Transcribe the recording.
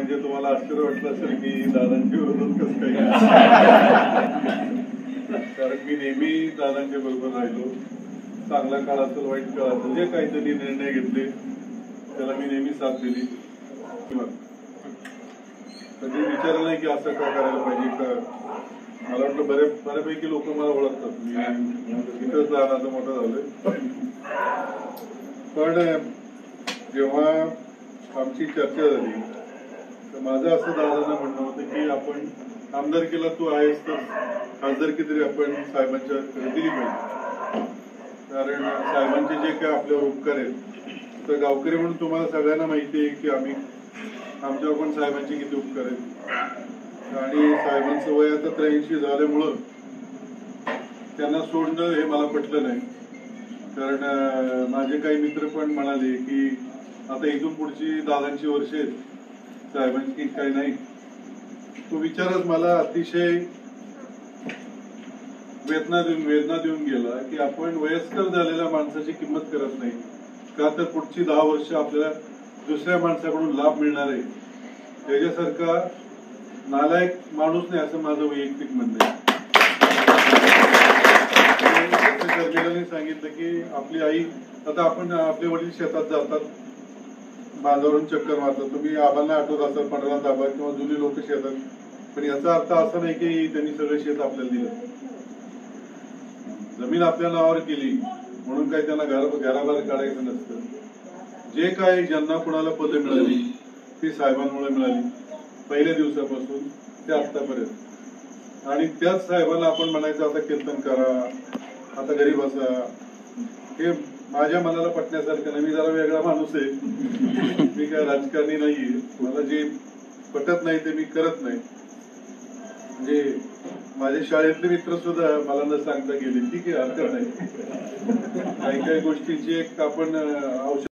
म्हणजे तुम्हाला आश्चर्य वाटलं असेल की दादांच्या विरोधात कसं काही, कारण मी नेहमी दादांच्या बरोबर राहिलो. चांगला काळ असेल, वाईट काळ असेल, जे काही त्यांनी निर्णय घेतले त्याला मी नेहमी साथ दिली. कधी विचारलं नाही की असं का करायला पाहिजे का. मला वाटतं बऱ्यापैकी लोक मला ओळखतात, मी इथंच लहानाचं मोठं झालोय. पण जेव्हा आमची चर्चा झाली तर माझं असं दादांना म्हणणं होतं की आपण आमदारकीला तू आहेस तर खासदारकी तरी आपण साहेबांच्या दिली पाहिजे. कारण साहेबांचे जे काय आपल्यावर उपकार आहेत, तर गावकरी म्हणून तुम्हाला सगळ्यांना माहिती आहे की आमच्यावर पण साहेबांचे किती उपकार आहेत. आणि साहेबांचं वय आता 83 झाल्यामुळं त्यांना सोडणं हे मला पटलं नाही. कारण माझे काही मित्र पण म्हणाले की आता इथून पुढची दादांची वर्ष आहेत, साहेबांची काही नाही. तो विचारच मला अतिशय वेदना देऊन गेला की आपण वयस्कर झालेल्या माणसाची किंमत करत नाही का, तर पुढची 10 वर्ष आपल्याला दुसऱ्या माणसाकडून लाभ मिळणार आहे. त्याच्यासारखा नालायक माणूस नाही असं माझं वैयक्तिक म्हणणं आहे. कर्मिलांनी सांगितलं की आपली आई, आता आपण आपले वडील शेतात जातात, बांधावरून चक्कर मारतात. तुम्ही आबांना आठवत असाल, पंढरा दाबा किंवा जुनी लोक शेतात. पण याचा अर्थ असा नाही की त्यांनी सगळं शेत आपल्याला दिलं. जमीन आपल्या नावावर केली म्हणून काही त्यांना घराबाहेर काढायचं नसतं. जे काही ज्यांना कुणाला पदं मिळाली ती साहेबांमुळे मिळाली, पहिल्या दिवसापासून ते आतापर्यंत. आणि त्याच साहेबांना आपण म्हणायचं आता कीर्तन करा, आता घरी बसा, हे माझ्या मनाला पटण्यासारखं नाही. मी जरा वेगळा माणूस आहे, मी काय राजकारणी नाहीये. मला जे पटत नाही ते मी करत नाही. म्हणजे माझ्या शाळेतले मित्र सुद्धा मला न सांगता गेले, ठीक आहे हरकत नाही. काही गोष्टींची एक आपण